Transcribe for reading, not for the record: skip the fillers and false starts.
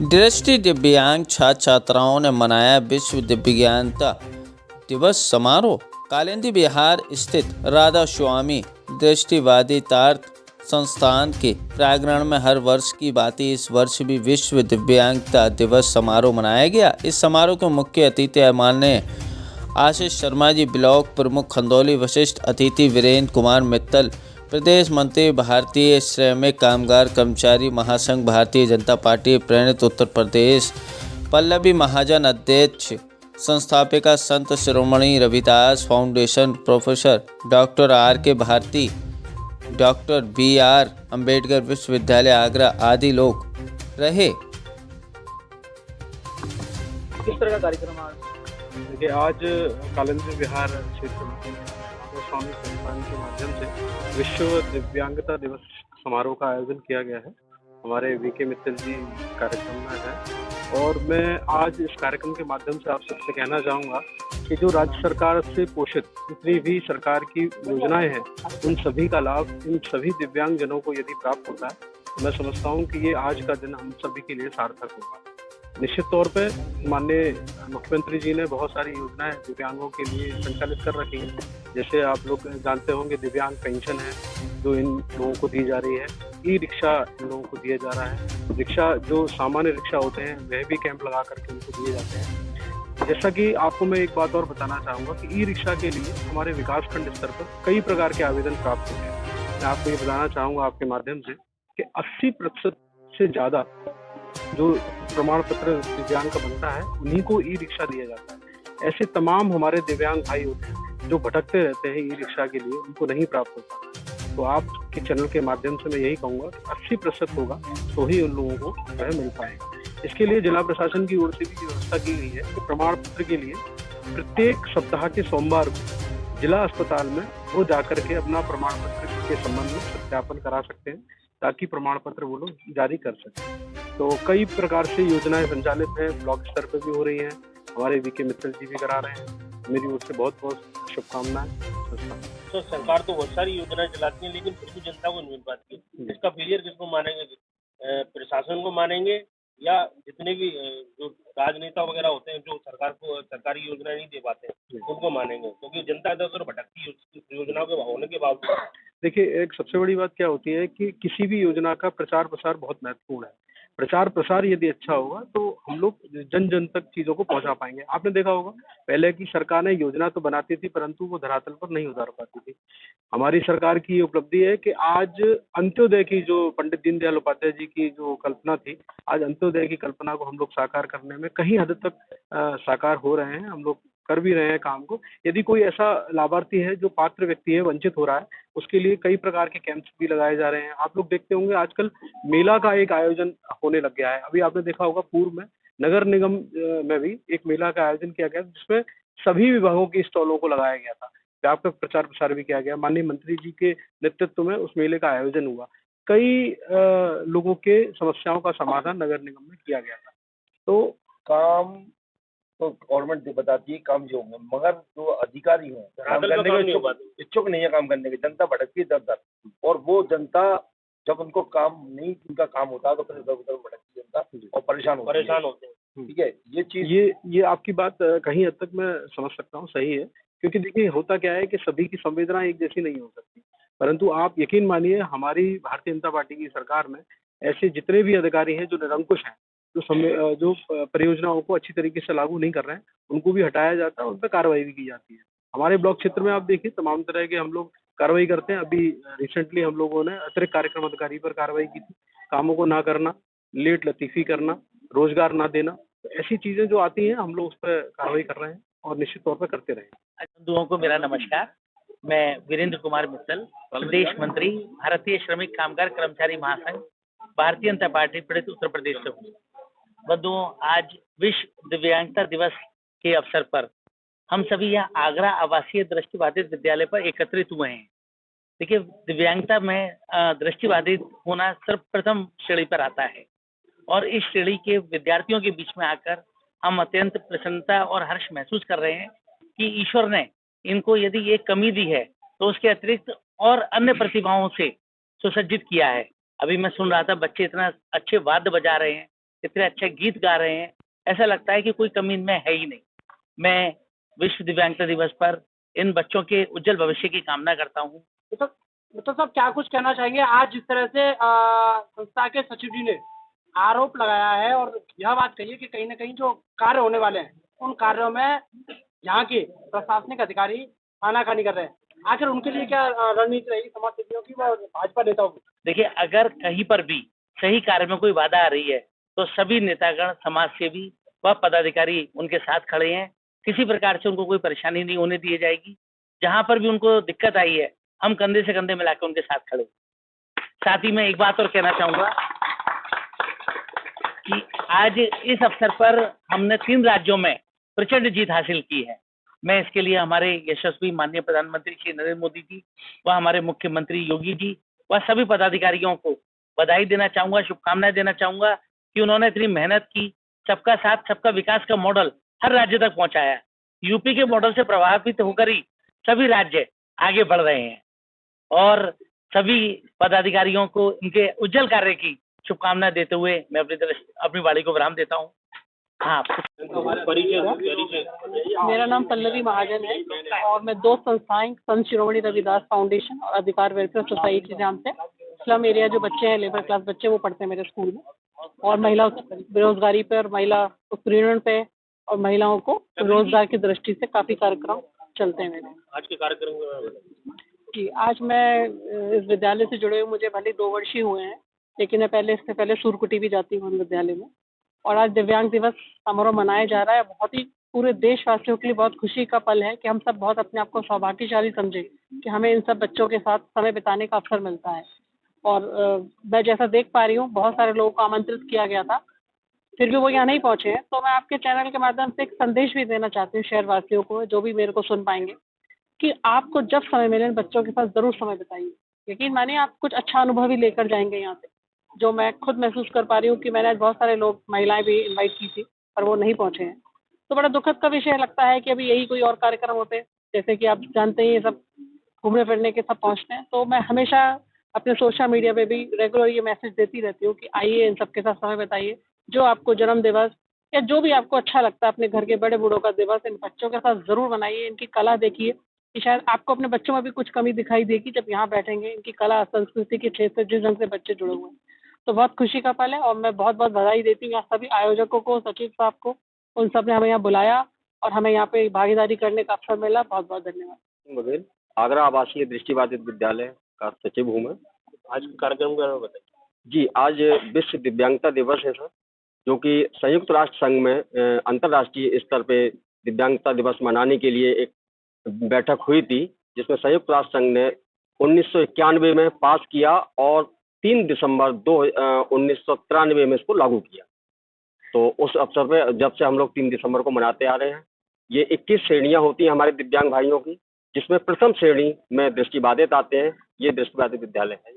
दृष्टि दिव्यांग छात्र छात्राओं ने मनाया विश्व दिव्यांगता दिवस समारोह। कालिंदी बिहार स्थित राधा स्वामी दृष्टिबाधितार्थ संस्थान के प्रांगण में हर वर्ष की भांति इस वर्ष भी विश्व दिव्यांगता दिवस समारोह मनाया गया। इस समारोह के मुख्य अतिथि माननीय आशीष शर्मा जी, ब्लॉक प्रमुख खंदौली, विशिष्ट अतिथि वीरेंद्र कुमार मित्तल, प्रदेश मंत्री, भारतीय श्रमिक कामगार कर्मचारी महासंघ, भारतीय जनता पार्टी प्रेरित उत्तर प्रदेश, पल्लवी महाजन अध्यक्ष, संस्थापिका Sant Shiromani Ravidas foundation, professor doctor R K Bharati, doctor B R Ambedkar विश्वविद्यालय आगरा आदि लोग रहे। किस तरह का कार्यक्रम आज? देखिए, आज कालिंदी बिहार क्षेत्र में स्वामी संस्थान के माध्यम से विश्व दिव्यांगता दिवस समारोह का आयोजन किया गया है। हमारे वीके मित्तल जी कार्यक्रम में है और मैं आज इस कार्यक्रम के माध्यम से आप सबसे कहना चाहूँगा कि जो राज्य सरकार से पोषित जितनी भी सरकार की योजनाएं हैं, उन सभी का लाभ इन सभी दिव्यांगजनों को यदि प्राप्त होता है तो मैं समझता हूँ कि ये आज का दिन हम सभी के लिए सार्थक होगा। निश्चित तौर पे माननीय मुख्यमंत्री जी ने बहुत सारी योजनाएं दिव्यांगों के लिए संचालित कर रखी हैं। जैसे आप लोग जानते होंगे, दिव्यांग पेंशन है जो इन लोगों को दी जा रही है, ई रिक्शा इन लोगों को दिया जा रहा है, रिक्शा जो सामान्य रिक्शा होते हैं वह भी कैंप लगा करके उनको दिए जाते हैं। जैसा कि आपको मैं एक बात और बताना चाहूँगा कि ई रिक्शा के लिए हमारे विकास खंड स्तर पर कई प्रकार के आवेदन प्राप्त होते हैं। मैं आपको ये बताना चाहूँगा आपके माध्यम से कि 80% से ज़्यादा जो प्रमाण पत्र दिव्यांग का बनता है उन्हीं को ई रिक्शा दिया जाता है। ऐसे तमाम हमारे दिव्यांग भाई होते हैं जो भटकते रहते हैं ई रिक्शा के लिए, उनको नहीं प्राप्त होता। तो आपके चैनल के माध्यम से मैं यही कहूँगा कि 80% होगा तो ही उन लोगों को वह मिल पाएगा। इसके लिए जिला प्रशासन की ओर से भी व्यवस्था की गई है कि प्रमाण पत्र के लिए प्रत्येक सप्ताह के सोमवार को जिला अस्पताल में वो जाकर के अपना प्रमाण पत्र के संबंध में सत्यापन करा सकते हैं ताकि प्रमाण पत्र वो लोग जारी कर सकें। तो कई प्रकार से योजनाएं संचालित हैं, ब्लॉक स्तर पर भी हो रही हैं, हमारे वीके मित्तल जी भी करा रहे हैं। मेरी ओर से बहुत बहुत शुभकामनाएं। तो सरकार तो बहुत सारी योजनाएं चलाती है लेकिन फिर भी जनता को नहीं मिल पाती है। इसका फेलियर किसको मानेंगे? प्रशासन को मानेंगे या जितने भी जो राजनेता वगैरह होते हैं जो सरकार को सरकारी योजना नहीं दे पाते हैं उनको मानेंगे? क्योंकि जनता इधर उधर भटकती है योजनाओं के होने के बावजूद। देखिए, एक सबसे बड़ी बात क्या होती है कि किसी भी योजना का प्रचार प्रसार बहुत महत्वपूर्ण है। प्रचार प्रसार यदि अच्छा होगा तो हम लोग जन जन तक चीजों को पहुंचा पाएंगे। आपने देखा होगा पहले की सरकार ने योजना तो बनाती थी परंतु वो धरातल पर नहीं उतार पाती थी। हमारी सरकार की उपलब्धि है कि आज अंत्योदय की जो पंडित दीनदयाल उपाध्याय जी की जो कल्पना थी, आज अंत्योदय की कल्पना को हम लोग साकार करने में कहीं हद तक साकार हो रहे हैं। हम लोग कर भी रहे हैं काम को। यदि कोई ऐसा लाभार्थी है जो पात्र व्यक्ति है, वंचित हो रहा है, उसके लिए कई प्रकार के कैंप्स भी लगाए जा रहे हैं। आप लोग देखते होंगे आजकल मेला का एक आयोजन होने लग गया है। अभी आपने देखा होगा पूर्व में नगर निगम में भी एक मेला का आयोजन किया गया जिसमें सभी विभागों की स्टॉलों को लगाया गया था। व्यापक प्रचार प्रसार भी किया गया। माननीय मंत्री जी के नेतृत्व में उस मेले का आयोजन हुआ। कई लोगों के समस्याओं का समाधान नगर निगम में किया गया था। तो काम तो गवर्नमेंट बताती है काम जो होंगे, मगर जो अधिकारी हैं काम करने के इच्छुक नहीं है काम करने के। जनता भटकती है दर दर और वो जनता जब उनको काम नहीं उनका काम होता है तो फिर इधर उधर भटकती जनता और परेशान होते हैं। ठीक है, ये चीज ये आपकी बात कहीं हद तक मैं समझ सकता हूँ, सही है। क्योंकि देखिए होता क्या है कि सभी की संवेदना एक जैसी नहीं हो सकती, परंतु आप यकीन मानिए हमारी भारतीय जनता पार्टी की सरकार में ऐसे जितने भी अधिकारी हैं जो निरंकुश हैं, जो परियोजनाओं को अच्छी तरीके से लागू नहीं कर रहे हैं, उनको भी हटाया जाता है, उन पर कार्रवाई भी की जाती है। हमारे ब्लॉक क्षेत्र में आप देखिए तमाम तरह के हम लोग कार्रवाई करते हैं। अभी रिसेंटली हम लोगों ने अतिरिक्त कार्यक्रम अधिकारी पर कार्रवाई की थी। कामों को ना करना, लेट लतीफ़ी करना, रोजगार ना देना, तो ऐसी चीजें जो आती हैं हम लोग उस पर कार्रवाई कर रहे हैं और निश्चित तौर पर करते रहेंगे। बंधुओं को मेरा नमस्कार। मैं वीरेंद्र कुमार मित्तल, प्रदेश मंत्री, भारतीय श्रमिक कामगार कर्मचारी महासंघ, भारतीय जनता पार्टी प्रेरित उत्तर प्रदेश से हूँ। बंधुओं, आज विश्व दिव्यांगता दिवस के अवसर पर हम सभी यहाँ आगरा आवासीय दृष्टिबाधित विद्यालय पर एकत्रित हुए हैं। देखिए, दिव्यांगता में दृष्टिबाधित होना सर्वप्रथम श्रेणी पर आता है और इस श्रेणी के विद्यार्थियों के बीच में आकर हम अत्यंत प्रसन्नता और हर्ष महसूस कर रहे हैं कि ईश्वर ने इनको यदि ये कमी दी है तो उसके अतिरिक्त और अन्य प्रतिभाओं से सुसज्जित किया है। अभी मैं सुन रहा था बच्चे इतना अच्छे वाद्य बजा रहे हैं, इतने अच्छे गीत गा रहे हैं, ऐसा लगता है कि कोई कमी इनमें है ही नहीं। मैं विश्व दिव्यांगता दिवस पर इन बच्चों के उज्जवल भविष्य की कामना करता हूँ। तो साहब क्या कुछ कहना चाहेंगे? आज जिस तरह से संस्था के सचिव जी ने आरोप लगाया है और यह बात कही है कि कहीं ना कहीं जो कार्य होने वाले हैं उन कार्यों में यहाँ के प्रशासनिक अधिकारी आनाकानी कर रहे हैं, आखिर उनके लिए क्या रणनीति रहेगी समाज सेवियों की व भाजपा नेताओं की? देखिए, अगर कहीं पर भी सही कार्य में कोई बाधा आ रही है तो सभी नेतागण, समाज सेवी व पदाधिकारी उनके साथ खड़े हैं। किसी प्रकार से उनको कोई परेशानी नहीं होने दी जाएगी। जहां पर भी उनको दिक्कत आई है, हम कंधे से कंधे मिलाकर उनके साथ खड़े हैं। साथ ही मैं एक बात और कहना चाहूंगा कि आज इस अवसर पर हमने 3 राज्यों में प्रचंड जीत हासिल की है। मैं इसके लिए हमारे यशस्वी माननीय प्रधानमंत्री श्री नरेंद्र मोदी जी व हमारे मुख्यमंत्री योगी जी व सभी पदाधिकारियों को बधाई देना चाहूंगा, शुभकामनाएं देना चाहूंगा कि उन्होंने इतनी मेहनत की, सबका साथ सबका विकास का मॉडल हर राज्य तक पहुंचाया। यूपी के मॉडल से प्रभावित होकर ही सभी राज्य आगे बढ़ रहे हैं और सभी पदाधिकारियों को इनके उज्जवल कार्य की शुभकामनाएं देते हुए मैं अपनी वाणी को विराम देता हूँ। हाँ, मेरा नाम पल्लवी महाजन है और मैं 2 संस्थाएं संत शिरोमणि रविदास फाउंडेशन और अधिकार वेलफेयर सोसाइटी नाम से स्लम एरिया जो बच्चे हैं, लेबर क्लास बच्चे, वो पढ़ते हैं मेरे स्कूल में, और महिला बेरोजगारी पर, महिला उत्पीड़न पे और महिलाओं को रोजगार की दृष्टि से काफी कार्यक्रम चलते हैं मेरे। आज के कार्यक्रम जी, आज मैं इस विद्यालय से जुड़े हुए मुझे भले 2 वर्ष ही हुए हैं, लेकिन मैं इससे पहले सूरकुटी भी जाती हूँ विद्यालय में। और आज दिव्यांग दिवस समारोह मनाया जा रहा है। बहुत ही पूरे देशवासियों के लिए बहुत खुशी का पल है कि हम सब बहुत अपने आप को सौभाग्यशाली समझें कि हमें इन सब बच्चों के साथ समय बिताने का अवसर मिलता है। और मैं जैसा देख पा रही हूँ, बहुत सारे लोगों को आमंत्रित किया गया था, फिर भी वो यहाँ नहीं पहुँचे हैं। तो मैं आपके चैनल के माध्यम से एक संदेश भी देना चाहती हूँ शहरवासियों को, जो भी मेरे को सुन पाएंगे, कि आपको जब समय मिले बच्चों के साथ ज़रूर समय बिताइए। यकीन मानिए, आप कुछ अच्छा अनुभव ही लेकर जाएंगे यहाँ से, जो मैं खुद महसूस कर पा रही हूँ कि मैंने आज बहुत सारे लोग, महिलाएं भी इनवाइट की थी पर वो नहीं पहुँचे हैं। तो बड़ा दुखद का विषय लगता है कि अभी यही कोई और कार्यक्रम होते, जैसे कि आप जानते ही सब घूमने फिरने के सब पहुँचते हैं। तो मैं हमेशा अपने सोशल मीडिया पे भी रेगुलर ये मैसेज देती रहती हूँ कि आइए, इन सबके साथ समय बिताइए। जो आपको जन्म दिवस या जो भी आपको अच्छा लगता है, अपने घर के बड़े बूढ़ों का दिवस इन बच्चों के साथ ज़रूर मनाइए। इनकी कला देखिए कि शायद आपको अपने बच्चों में भी कुछ कमी दिखाई देगी जब यहाँ बैठेंगे। इनकी कला संस्कृति के क्षेत्र से जिस ढंग से बच्चे जुड़े हुए हैं, तो बहुत खुशी का पल है। और मैं बहुत बहुत बधाई देती हूँ यहाँ सभी आयोजकों को, सचिव साहब को, उन सब ने हमें यहाँ बुलाया और हमें यहाँ पे भागीदारी करने का अवसर मिला। बहुत बहुत धन्यवाद। बघेल, आगरा आवासीय दृष्टिबाधित विद्यालय का सचिव हूँ मैं। आज के कार्यक्रम का बताइए। जी, आज विश्व दिव्यांगता दिवस है सर, जो कि संयुक्त राष्ट्र संघ में अंतर्राष्ट्रीय स्तर पे दिव्यांगता दिवस मनाने के लिए एक बैठक हुई थी, जिसमें संयुक्त राष्ट्र संघ ने 1991 में पास किया और 3 दिसंबर 1993 में इसको लागू किया। तो उस अवसर पे जब से हम लोग 3 दिसंबर को मनाते आ रहे हैं। ये 21 श्रेणियां होती हैं हमारे दिव्यांग भाइयों की, जिसमें प्रथम श्रेणी में दृष्टिबाधित आते हैं। ये दृष्टिबाधित विद्यालय है।